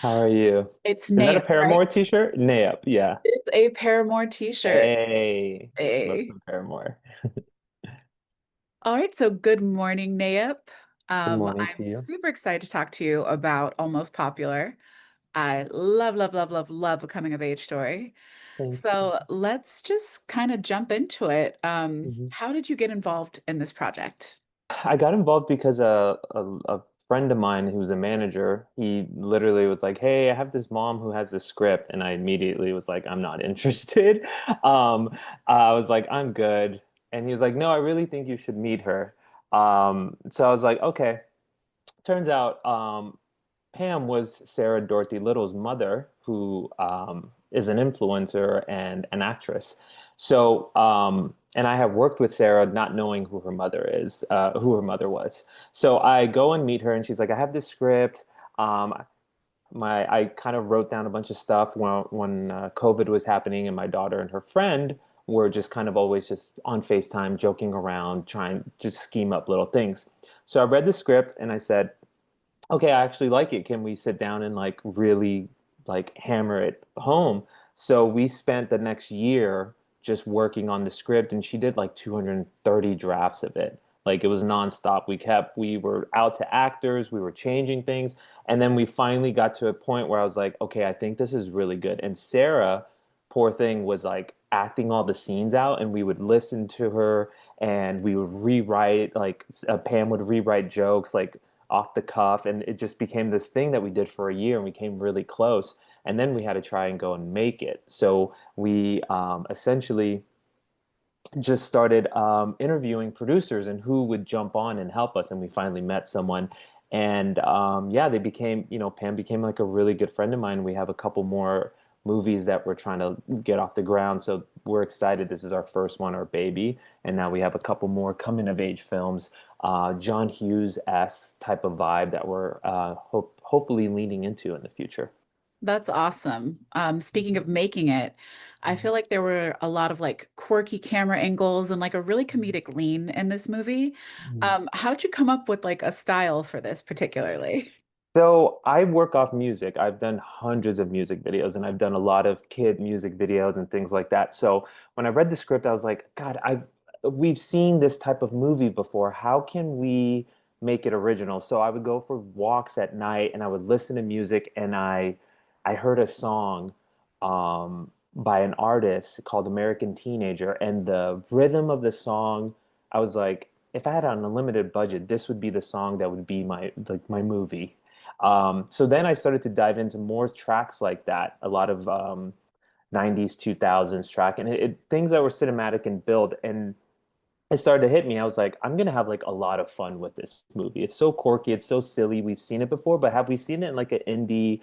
How are you? It's Is that a Nayip, right? Paramore t-shirt? Nayip, yeah. It's a Paramore t-shirt. Hey, love Hey. some Paramore. All right, so good morning, Nayip. Good morning to I'm you. super excited to talk to you about Almost Popular. I love, love, love, love, love a coming of age story. Thank you. So let's just kind of jump into it. Mhm. How did you get involved in this project? I got involved because a friend of mine who's a manager, he literally was like, "Hey, I have this mom who has this script," and I immediately was like, "I'm not interested." I was like, "I'm good," and he was like, "No, I really think you should meet her." So I was like, "Okay." Turns out, Pam was Sarah Dorothy Little's mother, who is an influencer and an actress. So, and I have worked with Sarah not knowing who her mother was. So I go and meet her, and she's like, I have this script. Um, I kind of wrote down a bunch of stuff when COVID was happening, and my daughter and her friend were just kind of always just on FaceTime, joking around, trying just scheme up little things. So I read the script, and I said, okay, I actually like it. Can we sit down and like really like hammer it home? So we spent the next year just working on the script, and she did like 230 drafts of it. Like it was nonstop. We were out to actors, we were changing things. And then we finally got to a point where I was like, okay, I think this is really good. And Sarah, poor thing, was like acting all the scenes out, and we would listen to her and we would rewrite, like Pam would rewrite jokes, like off the cuff, and it just became this thing that we did for a year, and we came really close, and then we had to try and go and make it. So we essentially just started interviewing producers and who would jump on and help us, and we finally met someone. And yeah, they became, Pam became like a really good friend of mine. We have a couple more movies that we're trying to get off the ground, so we're excited. This is our first one, our baby, and now we have a couple more coming of age films, John Hughes-esque type of vibe that we're hopefully leaning into in the future. That's awesome. Speaking of making it, I feel like there were a lot of like quirky camera angles and like a really comedic lean in this movie. Mhm. How did you come up with like a style for this particularly? So I work off music. I've done hundreds of music videos, and I've done a lot of kid music videos and things like that. So when I read the script, I was like, God, we've seen this type of movie before. How can we make it original? So I would go for walks at night, and I would listen to music, and I heard a song by an artist called American Teenager, and the rhythm of the song, I was like, if I had an unlimited budget, this would be the song that would be my movie. So then I started to dive into more tracks like that, a lot of 90s, 2000s track, and things that were cinematic and build. And it started to hit me. I was like, I'm gonna have like a lot of fun with this movie. It's so quirky, it's so silly. We've seen it before, but have we seen it in like an indie,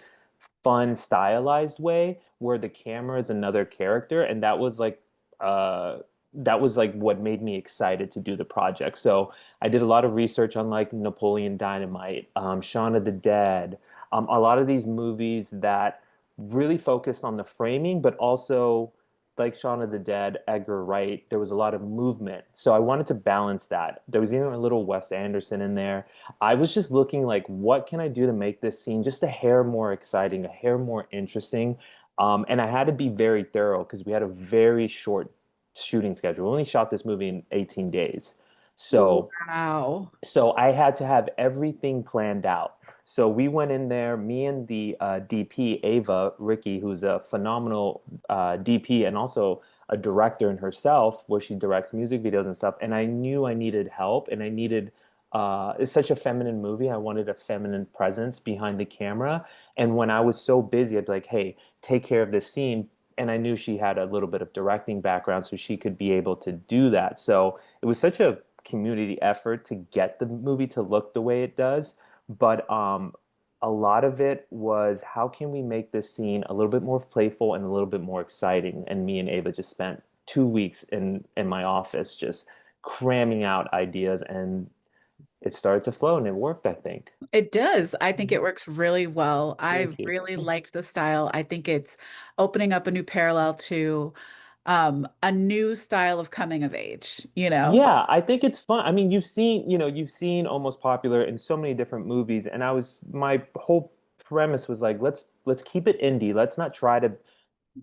fun, stylized way where the camera is another character? And uh, that was like what made me excited to do the project. So I did a lot of research on like Napoleon Dynamite, Shaun of the Dead, a lot of these movies that really focused on the framing, but also like Shaun of the Dead, Edgar Wright, there was a lot of movement. So I wanted to balance that. There was even a little Wes Anderson in there. I was just looking like, what can I do to make this scene just a hair more exciting, a hair more interesting? And I had to be very thorough because we had a very short shooting schedule. We only shot this movie in 18 days. So Wow. so I had to have everything planned out. So we went in there, me and the DP, Ava Ricky, who's a phenomenal DP and also a director in herself, where she directs music videos and stuff. And I knew I needed help, and I needed, it's such a feminine movie. I wanted a feminine presence behind the camera. And when I was so busy, I'd be like, hey, take care of this scene. And I knew she had a little bit of directing background, so she could be able to do that. So it was such a community effort to get the movie to look the way it does. But a lot of it was, how can we make this scene a little bit more playful and a little bit more exciting? And me and Ava just spent 2 weeks in my office just cramming out ideas, and it started to flow, and it worked, I think. It does. I think it works really well. I Thank you. really liked the style. I think it's opening up a new parallel to a new style of coming of age, you know? Yeah, I think it's fun. I mean, you've seen Almost Popular in so many different movies, and my whole premise was like, let's keep it indie. Let's not try to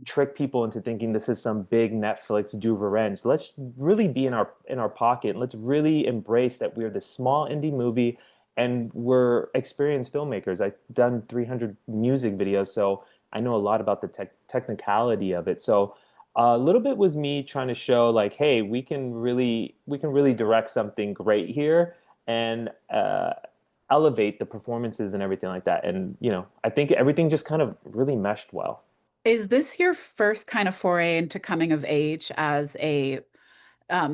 trick people into thinking this is some big Netflix do revenge. Let's really be in our pocket. Let's really embrace that we're this small indie movie and we're experienced filmmakers. I've done 300 music videos, so I know a lot about the technicality of it. So a little bit was me trying to show like, hey, we can really direct something great here and elevate the performances and everything like that. And I think everything just kind of really meshed well. Is this your first kind of foray into coming of age as a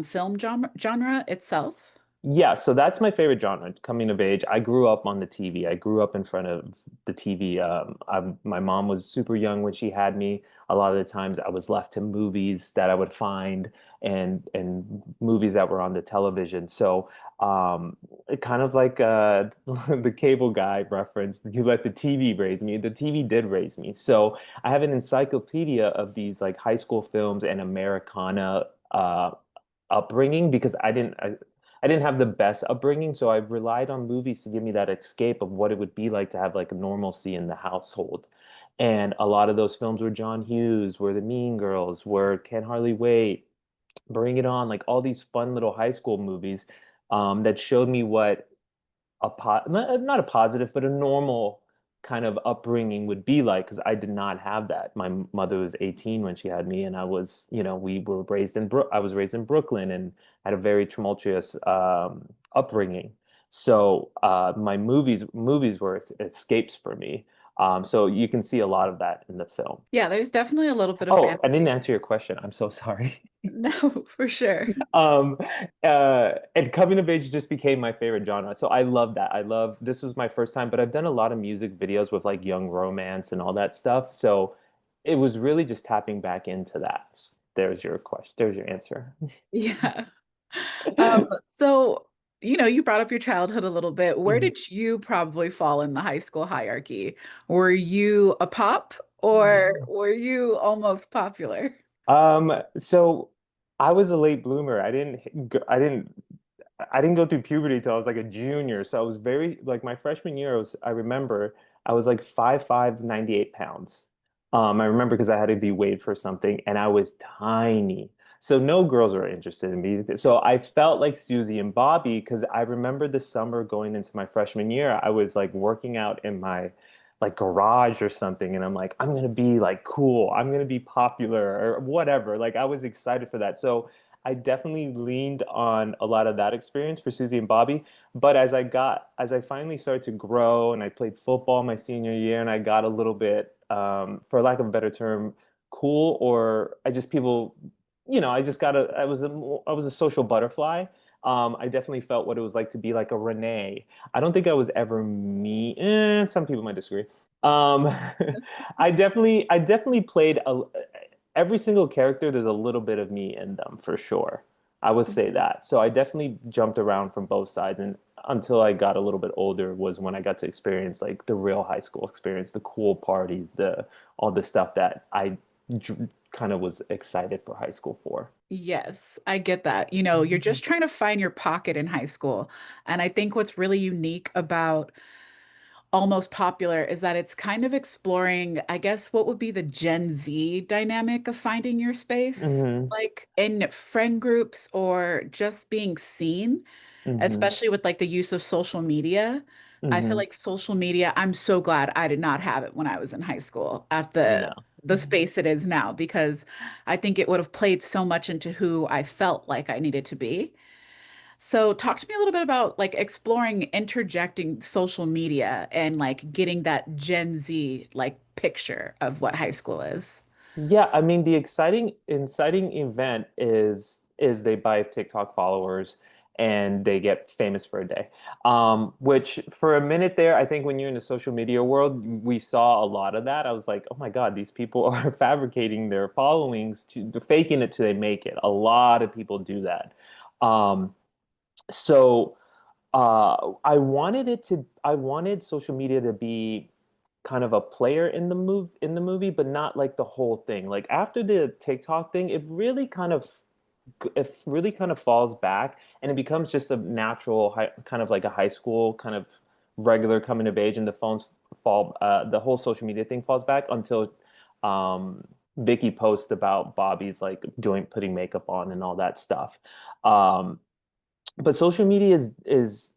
film genre itself? Yeah, so that's my favorite genre, coming of age. I grew up on the TV. I grew up in front of the TV. My mom was super young when she had me. A lot of the times I was left to movies that I would find and movies that were on the television. So it kind of like the cable guy reference, you let the TV raise me. The TV did raise me. So I have an encyclopedia of these like high school films and Americana upbringing because I didn't have the best upbringing, so I relied on movies to give me that escape of what it would be like to have like a normalcy in the household. And a lot of those films were John Hughes, were the Mean Girls, were Can't Hardly Wait, Bring It On, like all these fun little high school movies that showed me what not a positive, but a normal kind of upbringing would be like, because I did not have that. My mother was 18 when she had me, and I was, we were raised in I was raised in Brooklyn and had a very tumultuous upbringing. So my movies were escapes for me. So you can see a lot of that in the film. Yeah, there's definitely a little bit of Oh, I didn't fantasy. answer your question. I'm so sorry. No, for sure. Um, and coming of age just became my favorite genre. So I love that. I love this was my first time, but I've done a lot of music videos with like young romance and all that stuff. So it was really just tapping back into that. There's your question. There's your answer. Yeah. So, you brought up your childhood a little bit. Where Mhm. did you probably fall in the high school hierarchy? Were you a pop or were you almost popular? So I was a late bloomer. I didn't go through puberty till I was like a junior. So I was very like my freshman year, I remember I was like 5'5", 98 pounds. I remember because I had to be weighed for something and I was tiny. So no girls were interested in me. So I felt like Susie and Bobbie because I remember the summer going into my freshman year, I was like working out in my like garage or something and I'm like, I'm gonna be like cool. I'm gonna be popular or whatever. Like I was excited for that. So I definitely leaned on a lot of that experience for Susie and Bobbie. But as I finally started to grow and I played football my senior year and I got a little bit, for lack of a better term, cool, or I just people, I just got I was a social butterfly. I definitely felt what it was like to be like a Renee. I don't think I was ever me. Some people might disagree. Um, I definitely played every single character. There's a little bit of me in them for sure. I would say that. So I definitely jumped around from both sides, and until I got a little bit older was when I got to experience like the real high school experience, the cool parties, the all the stuff that kind of was excited for high school for. Yes, I get that. You're just trying to find your pocket in high school. And I think what's really unique about Almost Popular is that it's kind of exploring, I guess, what would be the Gen Z dynamic of finding your space, Hmm. like in friend groups or just being seen, Hmm. especially with like the use of social media. I feel Hmm. like social media, I'm so glad I did not have it when I was in high school at No. the space it is now because I think it would have played so much into who I felt like I needed to be. So talk to me a little bit about like exploring interjecting social media and like getting that Gen Z like picture of what high school is. Yeah, I mean the inciting event is they buy TikTok followers and they get famous for a day. Which for a minute there, I think when you're in the social media world, we saw a lot of that. I was like, oh my God, these people are fabricating their followings to faking it till they make it. A lot of people do that. Um, so I wanted social media to be kind of a player in the movie, but not like the whole thing. Like after the TikTok thing, it really kind of falls back and it becomes just a natural kind of like a high school kind of regular coming of age and the phones the whole social media thing falls back until um Vicky posts about Bobbie's like putting makeup on and all that stuff. Um, but social media is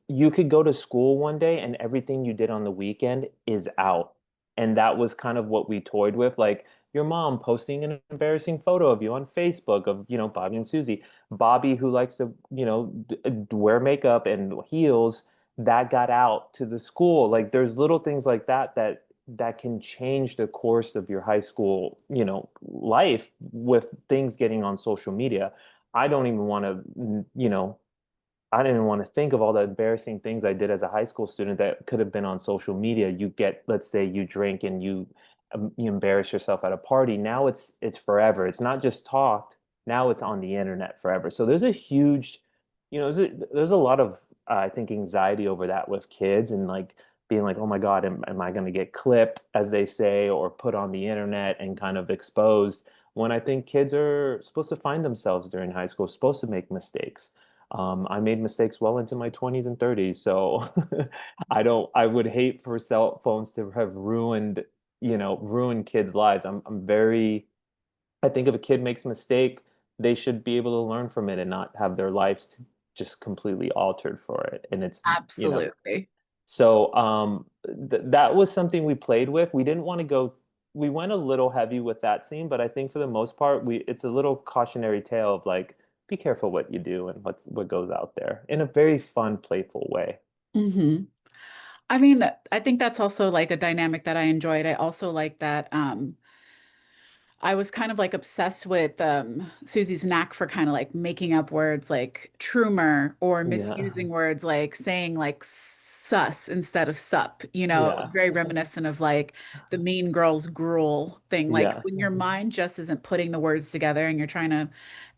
you could go to school one day and everything you did on the weekend is out. And that was kind of what we toyed with, like your mom posting an embarrassing photo of you on Facebook of, Bobbie and Susie. Bobbie, who likes to, wear makeup and heels, that got out to the school. Like there's little things like that can change the course of your high school, life with things getting on social media. I don't even want to, I didn't want to think of all the embarrassing things I did as a high school student that could have been on social media. You get, let's say you drink and you embarrass yourself at a party. Now it's forever. It's not just talked. Now it's on the internet forever. So there's a huge, there's a lot of I think anxiety over that with kids and like being like, oh my God, am I going to get clipped, as they say, or put on the internet and kind of exposed? When I think kids are supposed to find themselves during high school, supposed to make mistakes. I made mistakes well into my 20s and 30s, so I would hate for cell phones to have ruined kids' lives. I'm very, I think if a kid makes a mistake, they should be able to learn from it and not have their lives just completely altered for it. And Absolutely. so that was something we played with. We didn't want to go, we went a little heavy with that scene, but I think for the most part, it's a little cautionary tale of like, be careful what you do and what goes out there in a very fun, playful way. Hmm. I mean, I think that's also like a dynamic that I enjoyed. I also like that I was kind of like obsessed with Susie's knack for kind of like making up words like trumer or Yeah. misusing words like saying like sus instead of sup. It was Yeah. very reminiscent of like the Mean Girls gruel thing. Like Yeah. when your mind just isn't putting the words together and you're trying to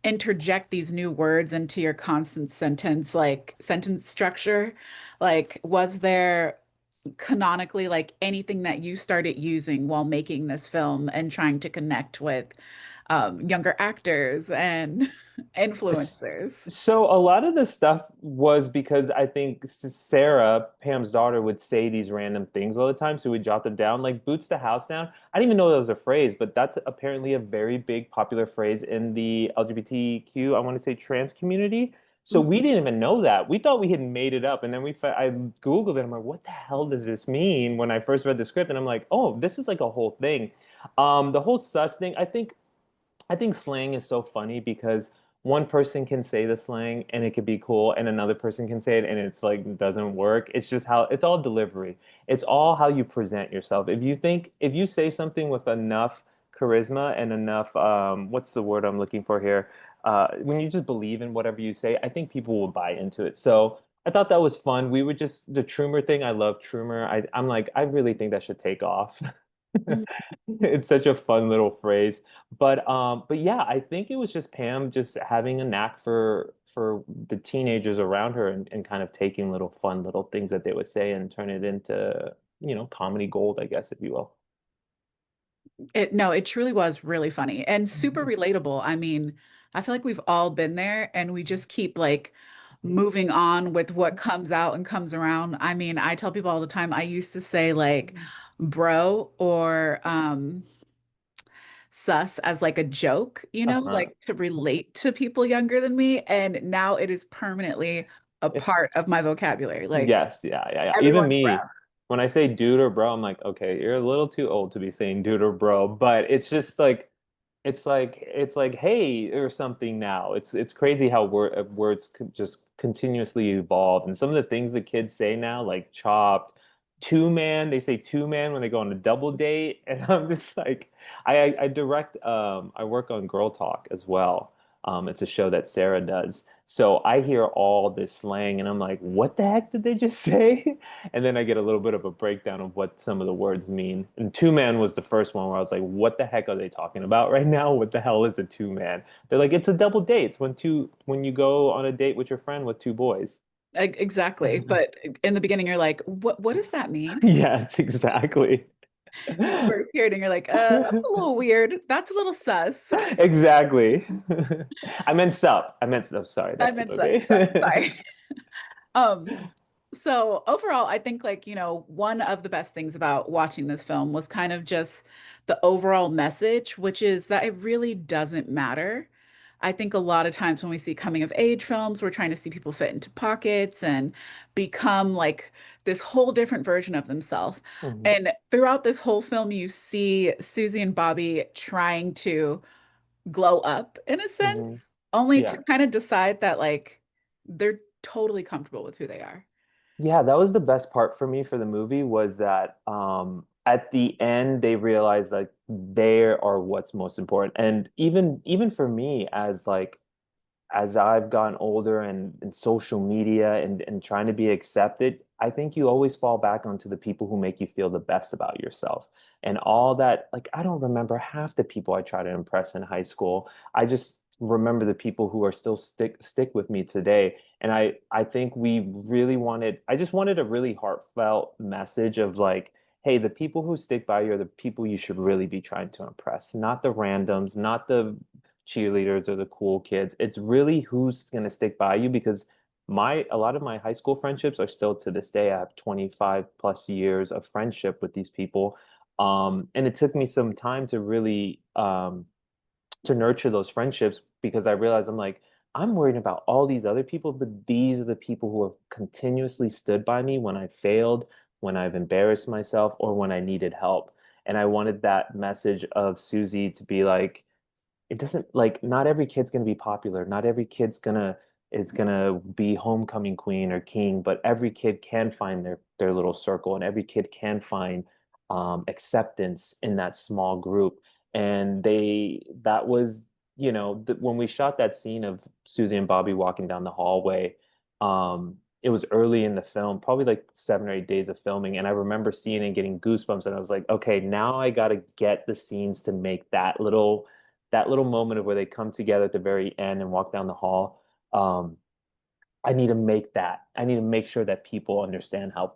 interject these new words into your constant sentence, like sentence structure. Like, was there canonically like anything that you started using while making this film and trying to connect with younger actors and S- influencers? So a lot of the stuff was because I think Sarah, Pam's daughter, would say these random things all the time, so we'd jot them down, like "boots the house down." I didn't even know that was a phrase, but that's apparently a very big popular phrase in the LGBTQ, I want to say trans community. So we Mhm. didn't even know that. We thought we had made it up, and then I Googled it. I'm like, what the hell does this mean? When I first read the script, and I'm like, oh, this is like a whole thing. The whole sus thing, I think slang is so funny because one person can say the slang and it could be cool, and another person can say it and it's like doesn't work. It's just how it's all delivery. It's all how you present yourself. If you say something with enough charisma and enough, what's the word I'm looking for here? When you just believe in whatever you say, I think people will buy into it. So I thought that was fun. We would just the Trumer thing. I love Trumer. I'm like, I really think that should take off. Mhm. It's such a fun little phrase. But yeah, I think it was just Pam just having a knack for the teenagers around her and kind of taking little fun little things that they would say and turn it into, comedy gold, I guess, if you will. No, it truly was really funny and super Mhm. relatable. I mean, I feel like we've all been there and we just keep like moving on with what comes out and comes around. I mean, I tell people all the time, I used to say like bro or sus as like a joke, Uh-huh. like to relate to people younger than me. And now it is permanently a part of my vocabulary. Like Yes, yeah, yeah, yeah. Even everyone's me, bro. when I say dude or bro, I'm like, okay, you're a little too old to be saying dude or bro, but it's just like it's like hey or something now. It's crazy how words could just continuously evolve, and some of the things the kids say now, like chopped, two man, they say two man when they go on a double date, and I'm just like, I direct, I work on Girl Talk as well. It's a show that Sarah does. So I hear all this slang and I'm like, what the heck did they just say? And then I get a little bit of a breakdown of what some of the words mean. And two man was the first one where I was like, what the heck are they talking about right now? What the hell is a two man? They're like, it's a double date. It's when you go on a date with your friend with two boys. Exactly. But in the beginning, you're like, what does that mean? Yes, exactly. You first hear it and you're like, that's a little weird. That's a little sus. Exactly. I meant sup. I meant sup. Sorry, I that's the meant sus. okay. Sorry. Um, So overall, I think like, one of the best things about watching this film was kind of just the overall message, which is that it really doesn't matter. I think a lot of times when we see coming of age films, we're trying to see people fit into pockets and become like this whole different version of themselves. Mhm, And throughout this whole film, you see Susie and Bobbie trying to glow up in a mhm. sense, only to Yeah. kind of decide that like they're totally comfortable with who they are. Yeah, that was the best part for me for the movie was that at the end they realized like they are what's most important. And even for me as like as I've gotten older and social media and trying to be accepted, I think you always fall back onto the people who make you feel the best about yourself. And all that, like, I don't remember half the people I try to impress in high school. I just remember the people who are still stick with me today. And I think we really wanted, I just wanted a really heartfelt message of like, hey, the people who stick by you are the people you should really be trying to impress, not the randoms, not the cheerleaders or the cool kids. It's really who's going to stick by you because my a lot of my high school friendships are still to this day. I have 25 plus years of friendship with these people. And it took me some time to really to nurture those friendships because I realized I'm like, I'm worried about all these other people, but these are the people who have continuously stood by me when I failed, when I've embarrassed myself, or when I needed help. And I wanted that message of Susie to be like, it doesn't like not every kid's gonna be popular. Not every kid's gonna is gonna be homecoming queen or king, but every kid can find their little circle, and every kid can find acceptance in that small group. And that was, when we shot that scene of Susie and Bobbie walking down the hallway, it was early in the film, probably like 7 or 8 days of filming, and I remember seeing and getting goosebumps, and I was like, okay, now I gotta get the scenes to make that little moment of where they come together at the very end and walk down the hall. Um, I need to make that. I need to make sure that people understand how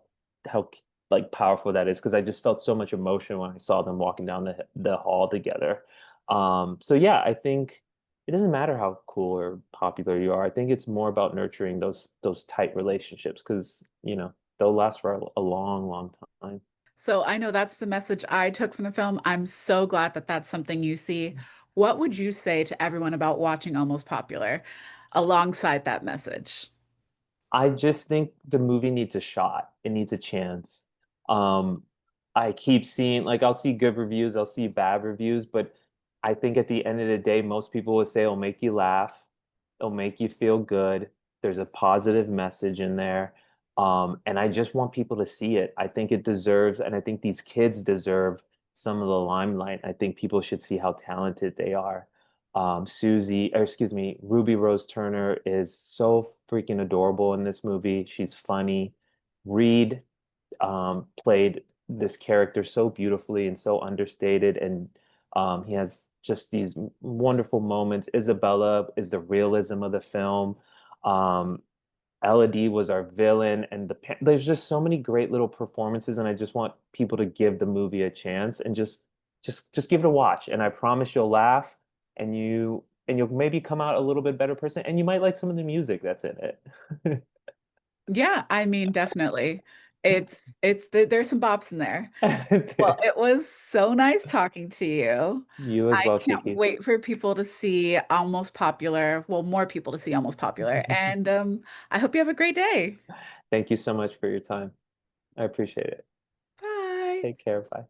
like powerful that is because I just felt so much emotion when I saw them walking down the hall together. So yeah, I think it doesn't matter how cool or popular you are. I think it's more about nurturing those tight relationships because they'll last for a long, long time. So I know that's the message I took from the film. I'm so glad that that's something you see. What would you say to everyone about watching Almost Popular alongside that message? I just think the movie needs a shot. It needs a chance. Um, I keep seeing like I'll see good reviews, I'll see bad reviews, but I think at the end of the day, most people would say it'll make you laugh, it'll make you feel good. There's a positive message in there. And I just want people to see it. I think it deserves, and I think these kids deserve some of the limelight. I think people should see how talented they are. Ruby Rose Turner is so freaking adorable in this movie. She's funny. Reed played this character so beautifully and so understated, and he has just these wonderful moments. Isabella is the realism of the film. Um, Elodie was our villain, and there's just so many great little performances, and I just want people to give the movie a chance and just give it a watch. And I promise you'll laugh, and you'll maybe come out a little bit better person, and you might like some of the music that's in it. Yeah, I mean, definitely. There's some bops in there. Well, it was so nice talking to you. You as I well, can't Kiki. wait for people to see Almost Popular, well, more people to see Almost Popular. And I hope you have a great day. Thank you so much for your time. I appreciate it. Bye. Take care. Bye.